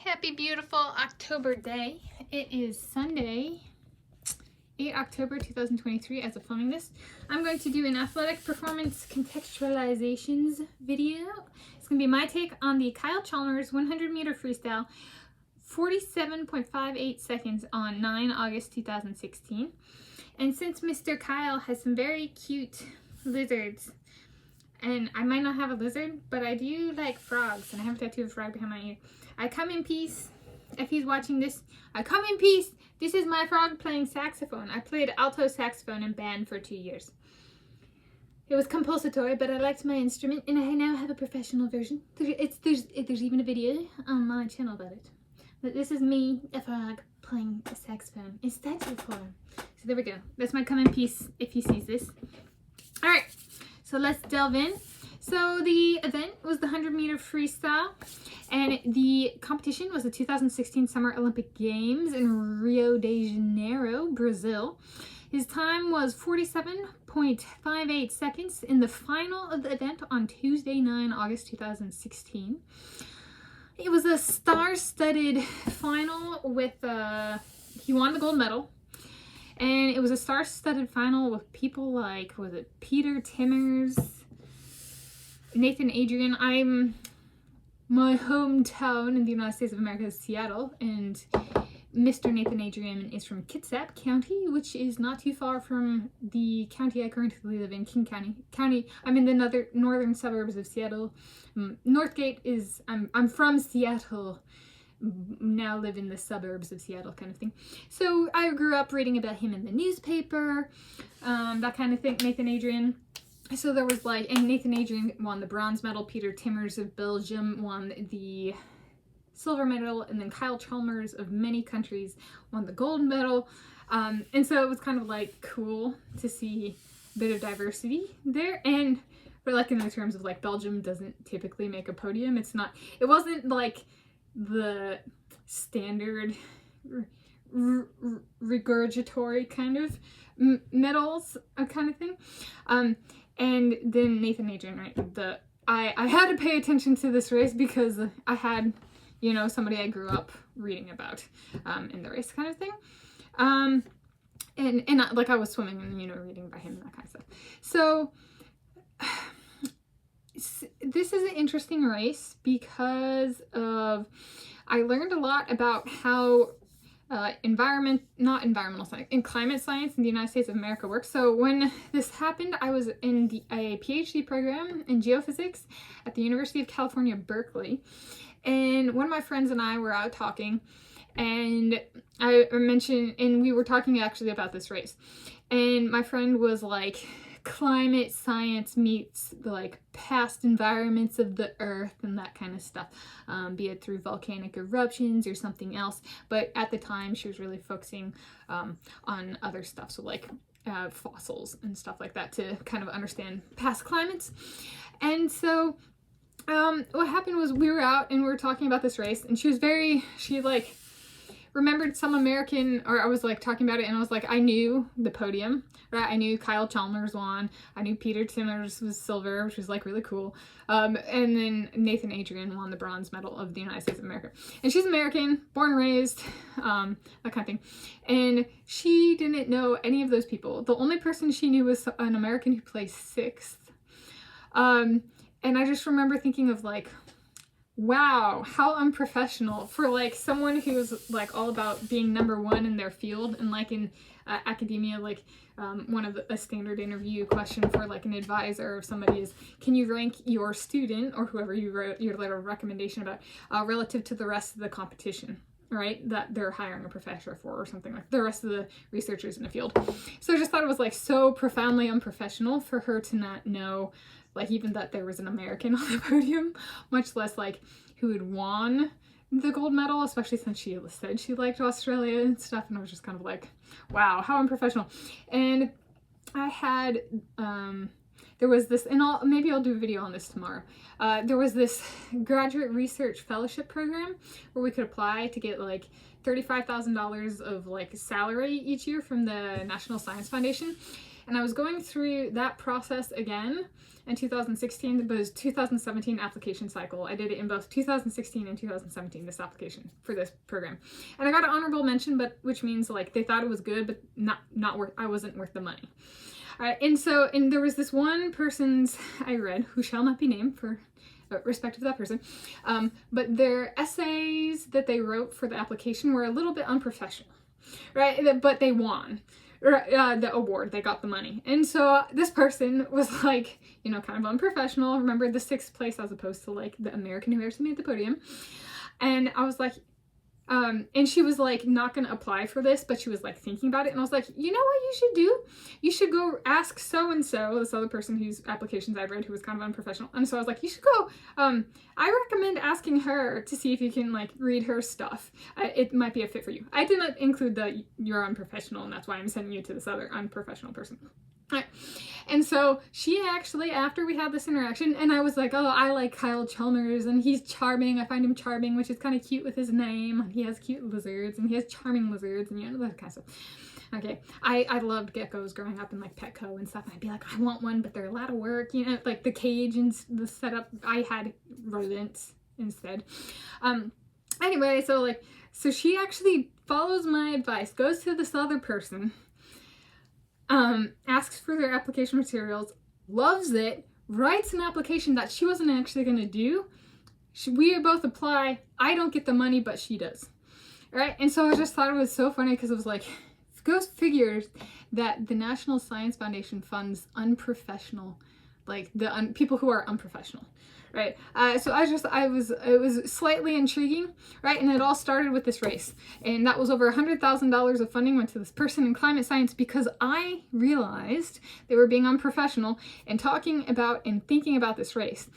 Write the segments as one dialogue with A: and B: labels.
A: Happy beautiful October day. It is Sunday, 8 October 2023 as of filming this. I'm going to do an athletic performance contextualizations video. It's going to be my take on the Kyle Chalmers 100 meter freestyle, 47.58 seconds on 9 August 2016. And since Mr. Kyle has some very cute lizards, and I might not have a lizard, but I do like frogs, and I have a tattoo of a frog behind my ear. I come in peace. If he's watching this, I come in peace. This is my frog playing saxophone. I played alto saxophone in band for 2 years. It was compulsory, but I liked my instrument, and I now have a professional version. There's even a video on my channel about it. But this is me, a frog, playing a saxophone in statue form. So there we go. That's my come in peace if he sees this. All right. So let's delve in. So the event was the 100 meter freestyle, and the competition was the 2016 Summer Olympic Games in Rio de Janeiro, Brazil. His time was 47.58 seconds in the final of the event on Tuesday, 9 August 2016. It was a star-studded final with, he won the gold medal. And it was a star-studded final with people like, was it Peter Timmers, Nathan Adrian. My hometown in the United States of America is Seattle, and Mr. Nathan Adrian is from Kitsap County, which is not too far from the county I currently live in, King County. I'm in the northern suburbs of Seattle. Northgate is, I'm from Seattle, now live in the suburbs of Seattle kind of thing. So I grew up reading about him in the newspaper, that kind of thing, Nathan Adrian. So there was like, and Nathan Adrian won the bronze medal, Peter Timmers of Belgium won the silver medal, and then Kyle Chalmers of many countries won the gold medal. And so it was kind of like cool to see a bit of diversity there. And but like in the terms of like Belgium doesn't typically make a podium. It wasn't like the standard regurgitory kind of medals kind of thing. And then Nathan Adrian, right? I had to pay attention to this race because I had, you know, somebody I grew up reading about in the race kind of thing. And like I was swimming and, you know, reading about him and that kind of stuff. So this is an interesting race because I learned a lot about how environmental science and climate science in the United States of America works. So when this happened, I was in a Ph.D. program in geophysics at the University of California, Berkeley. And one of my friends and I were out talking, and I mentioned, and we were talking actually about this race. And my friend was like, climate science meets the like past environments of the earth and that kind of stuff, be it through volcanic eruptions or something else. But at the time she was really focusing on other stuff, so like fossils and stuff like that, to kind of understand past climates. And so what happened was we were out and we were talking about this race, and she like remembered some American, or I was like talking about it, and I was like, I knew the podium, right? I knew Kyle Chalmers won. I knew Peter Timmers was silver, which was like really cool. And then Nathan Adrian won the bronze medal of the United States of America. And she's American, born and raised, that kind of thing. And she didn't know any of those people. The only person she knew was an American who placed 6th. And I just remember thinking of like, wow, how unprofessional for like someone who's like all about being #1 in their field. And like in academia, like one of a standard interview question for like an advisor of somebody is, can you rank your student or whoever you wrote your letter of recommendation about relative to the rest of the competition, right, that they're hiring a professor for, or something like the rest of the researchers in the field. So I just thought it was like so profoundly unprofessional for her to not know like even that there was an American on the podium, much less like who had won the gold medal, especially since she said she liked Australia and stuff. And I was just kind of like, wow, how unprofessional. And I had, there was this, and maybe I'll do a video on this tomorrow. There was this graduate research fellowship program where we could apply to get like $35,000 of like salary each year from the National Science Foundation. And I was going through that process again in 2016, but it was 2017 application cycle. I did it in both 2016 and 2017, this application for this program. And I got an honorable mention, but which means like they thought it was good, but not worth, I wasn't worth the money. All right, and there was this one person's I read, who shall not be named for respect of that person, but their essays that they wrote for the application were a little bit unprofessional, right? But they won the award, they got the money. And so this person was like, you know, kind of unprofessional, remember the 6th place as opposed to like the American who actually made the podium. And I was like, and she was like not gonna apply for this, but she was like thinking about it, and I was like, you know what you should do? You should go ask so-and-so, this other person whose applications I'd read who was kind of unprofessional. And so I was like, you should go, I recommend asking her to see if you can like read her stuff. It might be a fit for you. I did not include the you're unprofessional, and that's why I'm sending you to this other unprofessional person. Right. And so she actually, after we had this interaction, and I was like, oh, I like Kyle Chalmers, and he's charming. I find him charming, which is kind of cute with his name. He has cute lizards, and he has charming lizards, and you know, that kind of stuff. Okay. I loved geckos growing up in like Petco and stuff, and I'd be like, I want one, but they're a lot of work, you know, like the cage and the setup. I had rodents instead. Anyway, so she actually follows my advice, goes to this other person, asks for their application materials, loves it, writes an application that she wasn't actually going to do. We both apply. I don't get the money, but she does. Right? And so I just thought it was so funny because it was like, go figures that the National Science Foundation funds unprofessional, like the people who are unprofessional. Right. So it was slightly intriguing, right? And it all started with this race. And that was over $100,000 of funding went to this person in climate science because I realized they were being unprofessional and talking about and thinking about this race,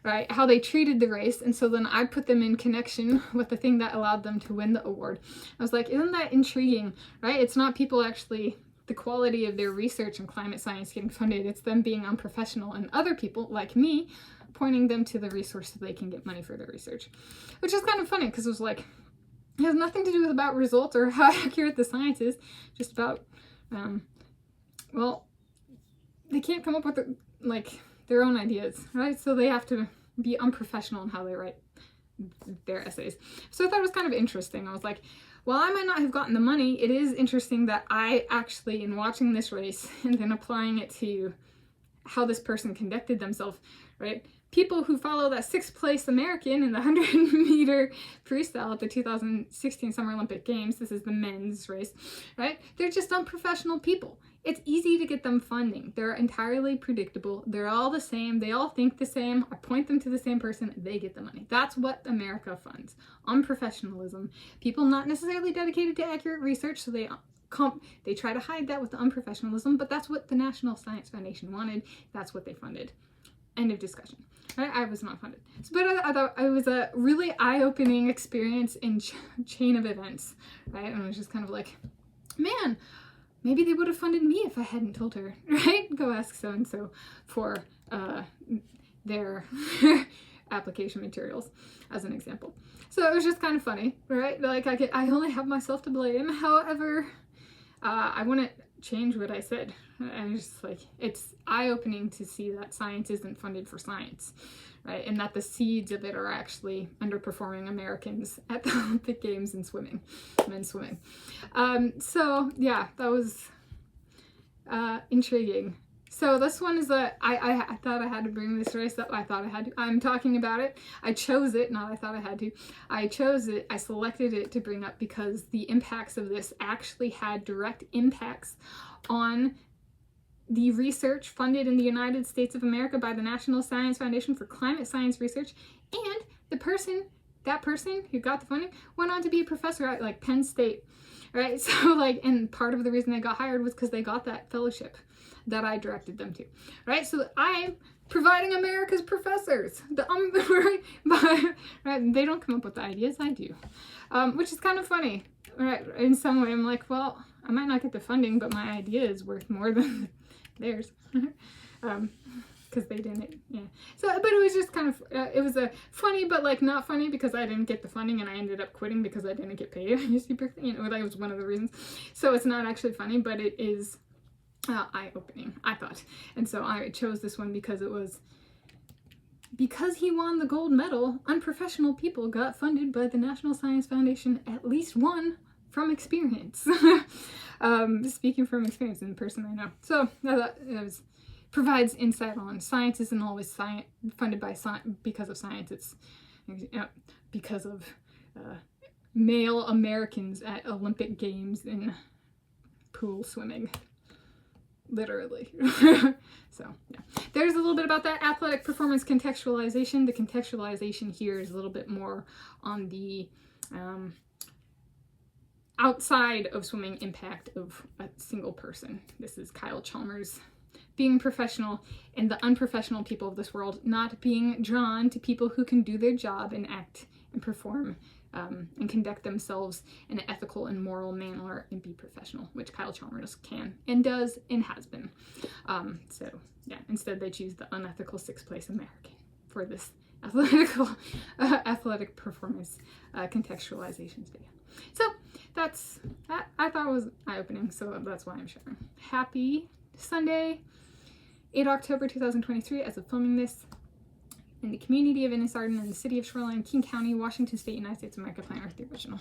A: right? How they treated the race. And so then I put them in connection with the thing that allowed them to win the award. I was like, isn't that intriguing, right? It's not people actually, the quality of their research in climate science getting funded. It's them being unprofessional and other people like me pointing them to the resource so they can get money for their research, which is kind of funny because it was like, it has nothing to do with about results or how accurate the science is, just about, well, they can't come up with like their own ideas, right? So they have to be unprofessional in how they write their essays. So I thought it was kind of interesting. I was like, well, I might not have gotten the money. It is interesting that I actually, in watching this race and then applying it to how this person conducted themselves, right? People who follow that 6th place American in the 100-meter freestyle at the 2016 Summer Olympic Games, this is the men's race, right? They're just unprofessional people. It's easy to get them funding. They're entirely predictable. They're all the same. They all think the same. I point them to the same person. They get the money. That's what America funds. Unprofessionalism. People not necessarily dedicated to accurate research, so they try to hide that with the unprofessionalism, but that's what the National Science Foundation wanted. That's what they funded. End of discussion. Right? I was not funded. So, but I thought it was a really eye-opening experience in chain of events, right? And I was just kind of like, man, maybe they would have funded me if I hadn't told her, right? Go ask so-and-so for their application materials, as an example. So it was just kind of funny, right? Like I only have myself to blame. However, I wouldn't change what I said. I was just like, it's eye-opening to see that science isn't funded for science, right? And that the seeds of it are actually underperforming Americans at the Olympic Games in swimming, men's swimming. So yeah, that was intriguing. So this one is I thought I had to bring this race up. I thought I had to. I'm talking about it. I chose it, not I thought I had to. I chose it. I selected it to bring up because the impacts of this actually had direct impacts on the research funded in the United States of America by the National Science Foundation for Climate Science Research, and that person who got the funding went on to be a professor at like Penn State, right? So like, and part of the reason they got hired was because they got that fellowship that I directed them to, right? So I'm providing America's professors, right? They don't come up with the ideas, I do, which is kind of funny, right? In some way, I'm like, well, I might not get the funding, but my idea is worth more than theirs, because they didn't, yeah. So, but it was just kind of, it was a funny, but like not funny because I didn't get the funding and I ended up quitting because I didn't get paid. You know, that was one of the reasons. So it's not actually funny, but it is eye-opening, I thought. And so I chose this one because he won the gold medal, unprofessional people got funded by the National Science Foundation, at least one from experience. Speaking from experience in the person I know. So I thought it provides insight on science isn't always funded by because of science. It's because of male Americans at Olympic Games in pool swimming. Literally. So, yeah. There's a little bit about that athletic performance contextualization. The contextualization here is a little bit more on the outside of swimming impact of a single person. This is Kyle Chalmers being professional and the unprofessional people of this world not being drawn to people who can do their job and act and perform and conduct themselves in an ethical and moral manner and be professional, which Kyle Chalmers can and does and has been. So yeah, instead they choose the unethical 6th place American for this athletic performance contextualization video. So that I thought was eye-opening, so that's why I'm sharing. Happy Sunday, 8 October 2023, as of filming this, in the community of Innis Arden in the city of Shoreline, King County, Washington State, United States of America, Planet Earth, the original.